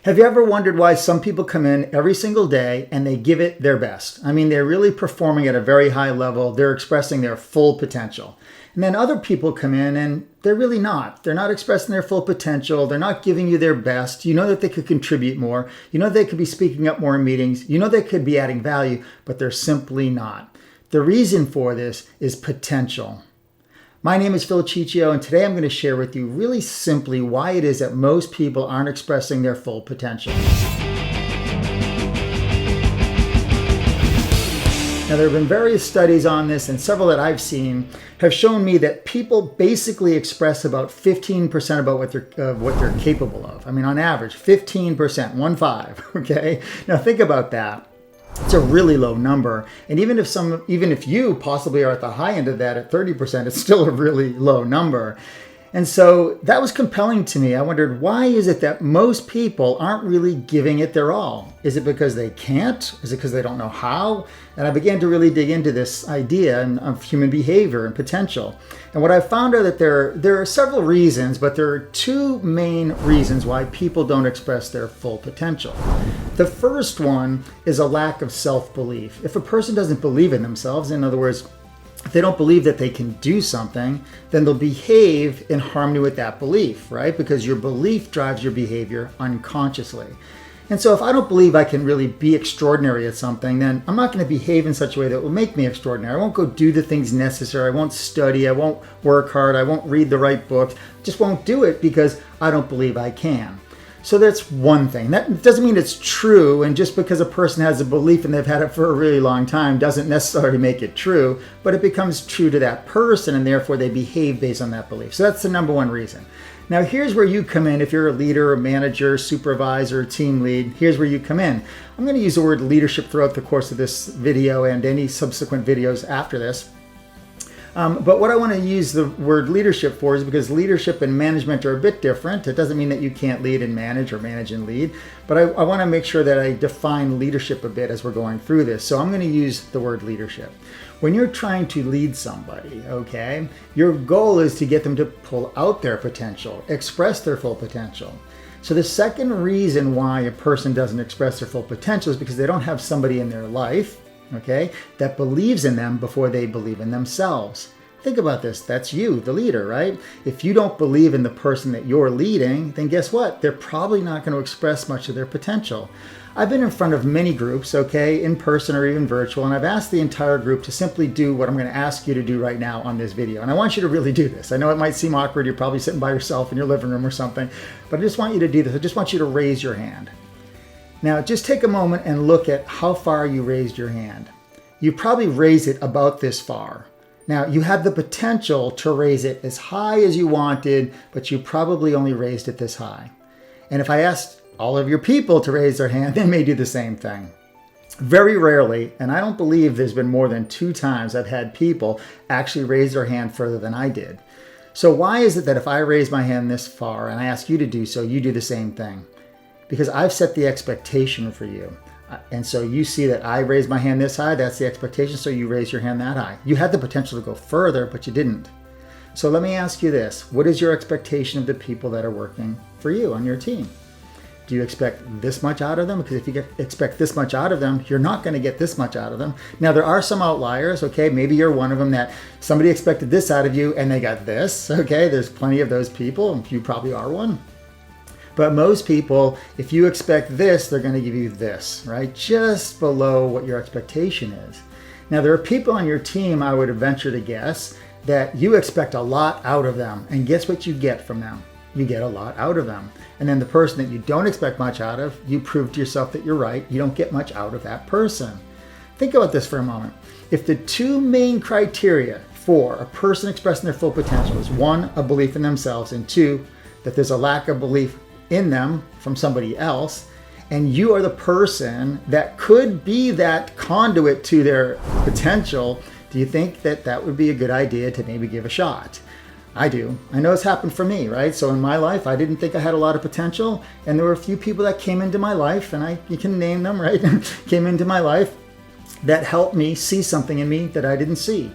Have you ever wondered why some people come in every single day and they give it their best? I mean, they're really performing at a very high level. They're expressing their full potential. And then other people come in and they're really not. They're not expressing their full potential. They're not giving you their best. You know that they could contribute more. You know they could be speaking up more in meetings. You know they could be adding value, but they're simply not. The reason for this is potential. My name is Phil Ciccio, and today I'm going to share with you really simply why it is that most people aren't expressing their full potential. Now, there have been various studies on this, and several that I've seen have shown me that people basically express about 15% about what they're capable of. I mean, on average, 15%, 1-5, okay? Now, think about that. It's a really low number. And even if you possibly are at the high end of that at 30%, it's still a really low number. And so that was compelling to me. I wondered, why is it that most people aren't really giving it their all? Is it because they can't? Is it because they don't know how? And I began to really dig into this idea of human behavior and potential. And what I found are that there are several reasons, but there are two main reasons why people don't express their full potential. The first one is a lack of self-belief. If a person doesn't believe in themselves, in other words, if they don't believe that they can do something, then they'll behave in harmony with that belief, right? Because your belief drives your behavior unconsciously. And so if I don't believe I can really be extraordinary at something, then I'm not going to behave in such a way that will make me extraordinary. I won't go do the things necessary. I won't study. I won't work hard. I won't read the right books. Just won't do it because I don't believe I can. So that's one thing. That doesn't mean it's true, and just because a person has a belief and they've had it for a really long time doesn't necessarily make it true, but it becomes true to that person, and therefore they behave based on that belief. So that's the number one reason. Now here's where you come in. If you're a leader, a manager, supervisor, team lead, here's where you come in. I'm going to use the word leadership throughout the course of this video and any subsequent videos after this. But what I want to use the word leadership for is because leadership and management are a bit different. It doesn't mean that you can't lead and manage or manage and lead, but I want to make sure that I define leadership a bit as we're going through this. So I'm going to use the word leadership. When you're trying to lead somebody, okay, your goal is to get them to pull out their potential, express their full potential. So the second reason why a person doesn't express their full potential is because they don't have somebody in their life, okay, that believes in them before they believe in themselves. Think about this. That's you, the leader, right? If you don't believe in the person that you're leading, then guess what? They're probably not going to express much of their potential. I've been in front of many groups, okay, in person or even virtual, and I've asked the entire group to simply do what I'm going to ask you to do right now on this video. And I want you to really do this. I know it might seem awkward. You're probably sitting by yourself in your living room or something, but I just want you to do this. I just want you to raise your hand. Now, just take a moment and look at how far you raised your hand. You probably raised it about this far. Now, you had the potential to raise it as high as you wanted, but you probably only raised it this high. And if I asked all of your people to raise their hand, they may do the same thing. Very rarely, and I don't believe there's been more than 2 times I've had people actually raise their hand further than I did. So why is it that if I raise my hand this far and I ask you to do so, you do the same thing? Because I've set the expectation for you. And so you see that I raised my hand this high, that's the expectation, so you raise your hand that high. You had the potential to go further, but you didn't. So let me ask you this. What is your expectation of the people that are working for you on your team? Do you expect this much out of them? Because if you expect this much out of them, you're not going to get this much out of them. Now, there are some outliers, okay? Maybe you're one of them that somebody expected this out of you and they got this, okay? There's plenty of those people, and you probably are one. But most people, if you expect this, they're going to give you this, right? Just below what your expectation is. Now, there are people on your team, I would venture to guess, that you expect a lot out of them. And guess what you get from them? You get a lot out of them. And then the person that you don't expect much out of, you prove to yourself that you're right. You don't get much out of that person. Think about this for a moment. If the two main criteria for a person expressing their full potential is 1, a belief in themselves, and 2, that there's a lack of belief in them from somebody else, and you are the person that could be that conduit to their potential, do you think that that would be a good idea to maybe give a shot? I do. I know it's happened for me, right? So in my life, I didn't think I had a lot of potential, and there were a few people that came into my life, and you can name them, right? Came into my life that helped me see something in me that I didn't see,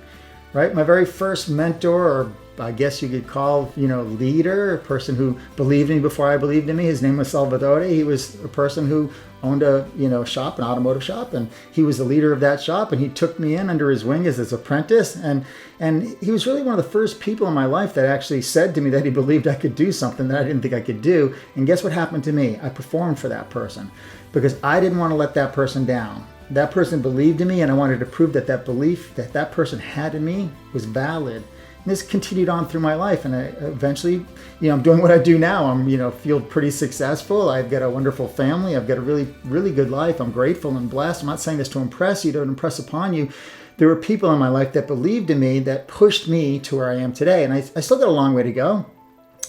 right? My very first mentor or I guess you could call, leader, a person who believed in me before I believed in me. His name was Salvatore. He was a person who owned a, shop, an automotive shop, and he was the leader of that shop, and he took me in under his wing as his apprentice. And he was really one of the first people in my life that actually said to me that he believed I could do something that I didn't think I could do. And guess what happened to me? I performed for that person because I didn't want to let that person down. That person believed in me, and I wanted to prove that that belief that that person had in me was valid. And this continued on through my life, and I eventually, I'm doing what I do now. I'm, feel pretty successful. I've got a wonderful family. I've got a really, really good life. I'm grateful and blessed. I'm not saying this to impress you, to impress upon you. There were people in my life that believed in me, that pushed me to where I am today, and I still got a long way to go.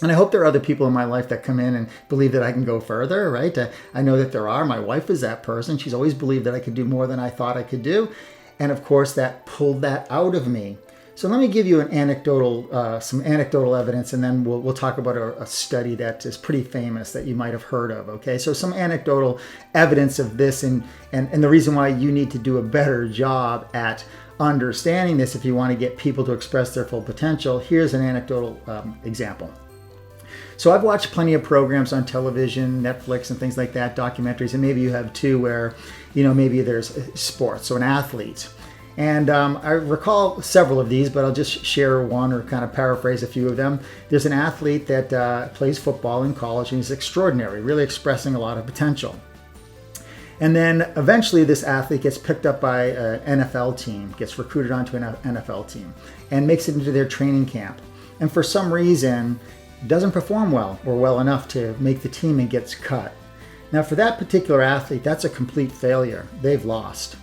And I hope there are other people in my life that come in and believe that I can go further, right? I know that there are. My wife is that person. She's always believed that I could do more than I thought I could do. And of course, that pulled that out of me. So let me give you some anecdotal evidence, and then we'll talk about a study that is pretty famous that you might have heard of, okay? So some anecdotal evidence of this and the reason why you need to do a better job at understanding this if you want to get people to express their full potential. Here's an anecdotal example. So I've watched plenty of programs on television, Netflix and things like that, documentaries, and maybe you have too, where, maybe there's sports, so an athlete. And I recall several of these, but I'll just share one or kind of paraphrase a few of them. There's an athlete that plays football in college, and he's extraordinary, really expressing a lot of potential. And then eventually this athlete gets picked up by an NFL team, gets recruited onto an NFL team, and makes it into their training camp. And for some reason, doesn't perform well or well enough to make the team and gets cut. Now for that particular athlete, that's a complete failure. They've lost.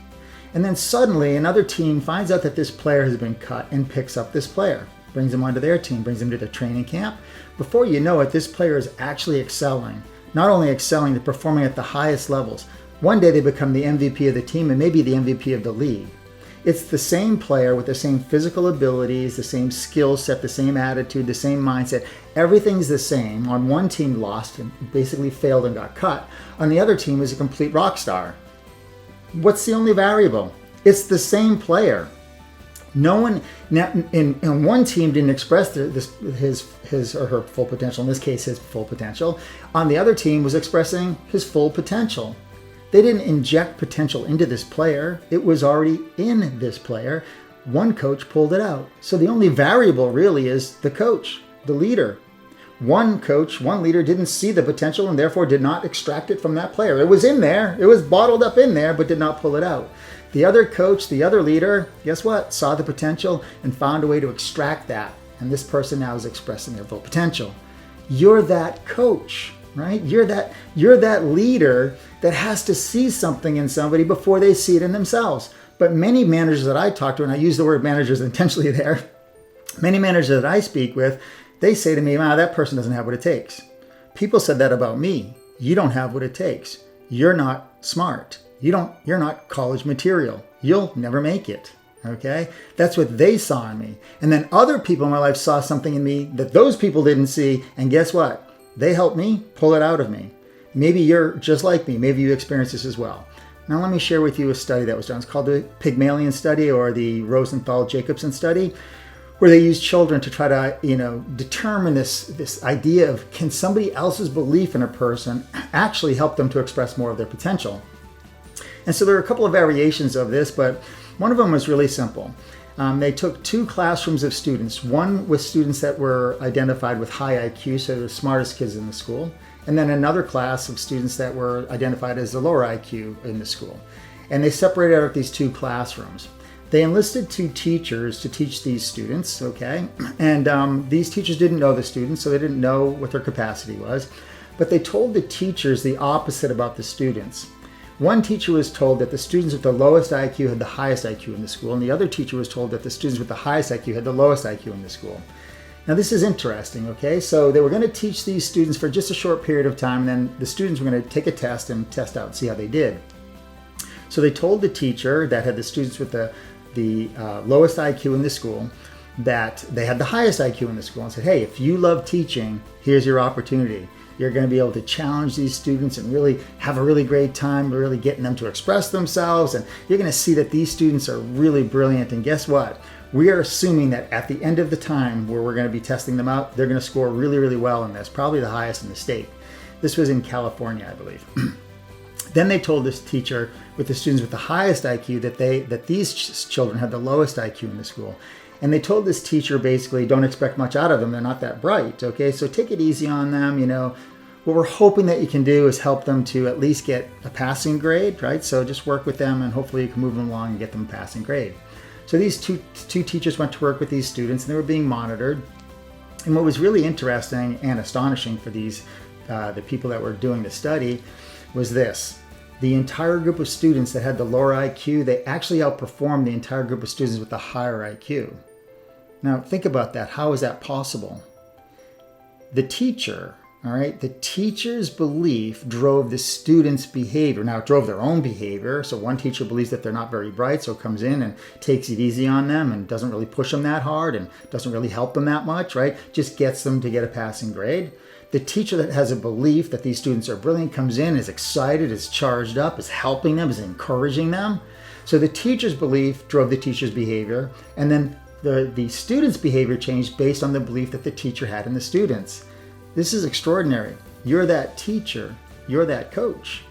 And then suddenly another team finds out that this player has been cut and picks up this player, brings him onto their team, brings him to the training camp. Before you know it, this player is actually excelling. Not only excelling, they're performing at the highest levels. One day they become the MVP of the team and maybe the MVP of the league. It's the same player with the same physical abilities, the same skill set, the same attitude, the same mindset. Everything's the same. On one team lost and basically failed and got cut. On the other team is a complete rock star. What's the only variable? It's the same player. No one in one team didn't express his or her full potential. In this case, his full potential. On the other team was expressing his full potential. They didn't inject potential into this player. It was already in this player. One coach pulled it out. So the only variable really is the coach, the leader. One coach, one leader didn't see the potential and therefore did not extract it from that player. It was in there. It was bottled up in there, but did not pull it out. The other coach, the other leader, guess what? Saw the potential and found a way to extract that. And this person now is expressing their full potential. You're that coach, right? You're that leader that has to see something in somebody before they see it in themselves. But many managers that I talk to, and I use the word managers intentionally there, many managers that I speak with, they say to me, wow, that person doesn't have what it takes. People said that about me. You don't have what it takes. You're not smart. You're not college material. You'll never make it. Okay? That's what they saw in me. And then other people in my life saw something in me that those people didn't see. And guess what? They helped me pull it out of me. Maybe you're just like me. Maybe you experience this as well. Now let me share with you a study that was done. It's called the PYGMALION study, or the Rosenthal-Jacobson study, where they used children to try to, determine this idea of, can somebody else's belief in a person actually help them to express more of their potential? And so there are a couple of variations of this, but one of them was really simple. They took two classrooms of students, one with students that were identified with high IQ, so the smartest kids in the school, and then another class of students that were identified as the lower IQ in the school. And they separated out these two classrooms. They enlisted two teachers to teach these students, okay? And these teachers didn't know the students, so they didn't know what their capacity was. But they told the teachers the opposite about the students. One teacher was told that the students with the lowest IQ had the highest IQ in the school, and the other teacher was told that the students with the highest IQ had the lowest IQ in the school. Now this is interesting, okay? So they were going to teach these students for just a short period of time, and then the students were going to take a test and test out and see how they did. So they told the teacher that had the students with the lowest IQ in the school that they had the highest IQ in the school, and said, hey, if you love teaching, here's your opportunity. You're going to be able to challenge these students and really have a really great time, really getting them to express themselves. And you're going to see that these students are really brilliant. And guess what? we are assuming that at the end of the time where we're going to be testing them out, they're going to score really, really well in this, probably the highest in the state. This was in California, I believe. Then they told this teacher with the students with the highest IQ that these children had the lowest IQ in the school. And they told this teacher basically, don't expect much out of them. They're not that bright, okay? So take it easy on them, you know. What we're hoping that you can do is help them to at least get a passing grade, right? So just work with them and hopefully you can move them along and get them a passing grade. So these two teachers went to work with these students and they were being monitored. And what was really interesting and astonishing for these the people that were doing the study was this. The entire group of students that had the lower IQ, they actually outperformed the entire group of students with the higher IQ. Now think about that. How is that possible? The teacher, all right, the teacher's belief drove the student's behavior. Now it drove their own behavior. So one teacher believes that they're not very bright, so comes in and takes it easy on them and doesn't really push them that hard and doesn't really help them that much, right? Just gets them to get a passing grade. The teacher that has a belief that these students are brilliant comes in, is excited, is charged up, is helping them, is encouraging them. So the teacher's belief drove the teacher's behavior, and then the student's behavior changed based on the belief that the teacher had in the students. This is extraordinary. You're that teacher. You're that coach.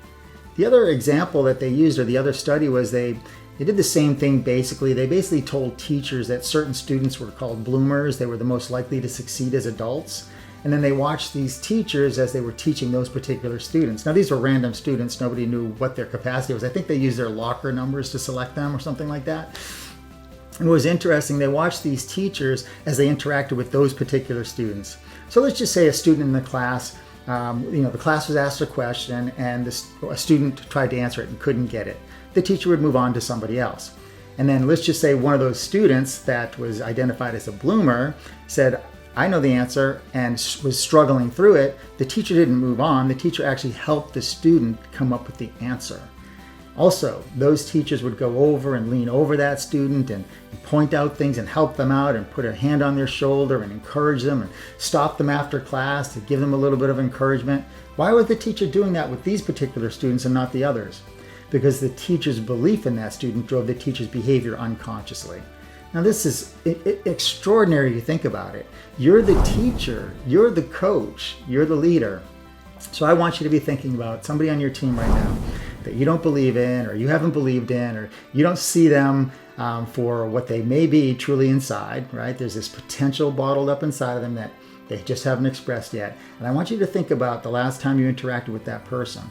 The other example that they used, or the other study, was they did the same thing basically. They basically told teachers that certain students were called bloomers. They were the most likely to succeed as adults. And then they watched these teachers as they were teaching those particular students. Now, these were random students. Nobody knew what their capacity was. I think they used their locker numbers to select them or something like that. And it was interesting. They watched these teachers as they interacted with those particular students. So let's just say a student in the class, the class was asked a question and a student tried to answer it and couldn't get it. The teacher would move on to somebody else. And then let's just say one of those students that was identified as a bloomer said, I know the answer, and was struggling through it. The teacher didn't move on. The teacher actually helped the student come up with the answer. Also, those teachers would go over and lean over that student and point out things and help them out and put a hand on their shoulder and encourage them and stop them after class to give them a little bit of encouragement. Why was the teacher doing that with these particular students and not the others? Because the teacher's belief in that student drove the teacher's behavior unconsciously. Now this is extraordinary to think about it. You're the teacher, you're the coach, you're the leader. So I want you to be thinking about somebody on your team right now that you don't believe in, or you haven't believed in, or you don't see them for what they may be truly inside, right? There's this potential bottled up inside of them that they just haven't expressed yet. And I want you to think about the last time you interacted with that person.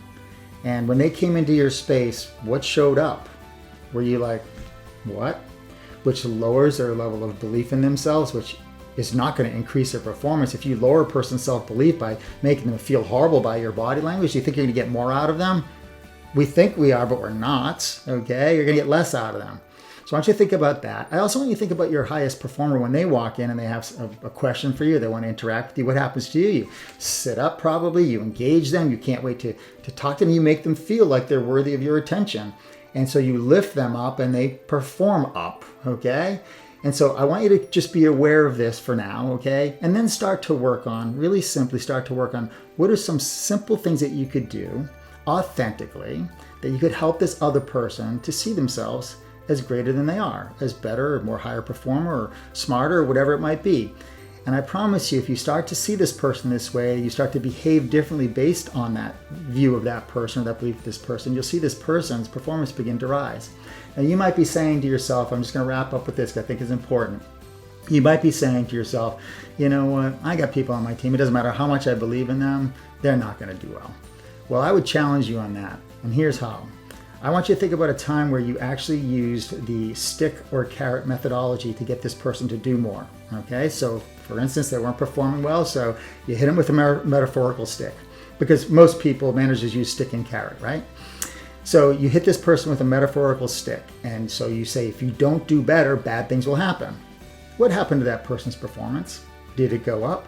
And when they came into your space, what showed up? Were you like, what? Which lowers their level of belief in themselves, which is not going to increase their performance. If you lower a person's self-belief by making them feel horrible by your body language, you think you're going to get more out of them? We think we are, but we're not, okay? You're going to get less out of them. So I want you to think about that. I also want you to think about your highest performer when they walk in and they have a question for you. They want to interact with you. What happens to you? You sit up probably. You engage them. You can't wait to talk to them. You make them feel like they're worthy of your attention. And so you lift them up and they perform up, okay? And so I want you to just be aware of this for now, okay? And then start to work on, really simply start to work on what are some simple things that you could do authentically that you could help this other person to see themselves as greater than they are, as better or more higher performer or smarter or whatever it might be. And I promise you, if you start to see this person this way, you start to behave differently based on that view of that person or that belief of this person, you'll see this person's performance begin to rise. Now you might be saying to yourself, I'm just going to wrap up with this because I think it's important. You might be saying to yourself, you know what, I got people on my team, it doesn't matter how much I believe in them, they're not going to do well. Well, I would challenge you on that, and here's how. I want you to think about a time where you actually used the stick or carrot methodology to get this person to do more, okay? So for instance, they weren't performing well, so you hit them with a metaphorical stick, because most people, managers, use stick and carrot, right? So you hit this person with a metaphorical stick, and so you say, if you don't do better, bad things will happen. What happened to that person's performance? Did it go up?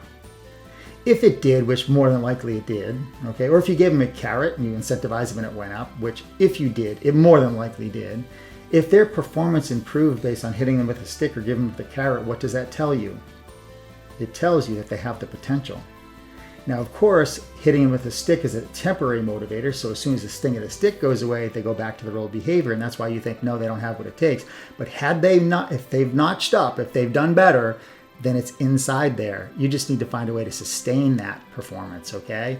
If it did, which more than likely it did, okay, or if you gave them a carrot and you incentivized them and it went up, which if you did, it more than likely did. If their performance improved based on hitting them with a stick or giving them the carrot, what does that tell you? It tells you that they have the potential. Now, of course, hitting them with a stick is a temporary motivator. So as soon as the sting of the stick goes away, they go back to their old behavior. And that's why you think, no, they don't have what it takes. But if they've notched up, if they've done better, then it's inside there. You just need to find a way to sustain that performance, okay?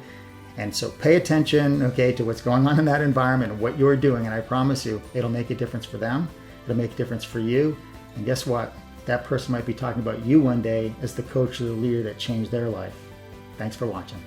And so pay attention, okay, to what's going on in that environment and what you're doing. And I promise you, it'll make a difference for them. It'll make a difference for you. And guess what? That person might be talking about you one day as the coach or the leader that changed their life. Thanks for watching.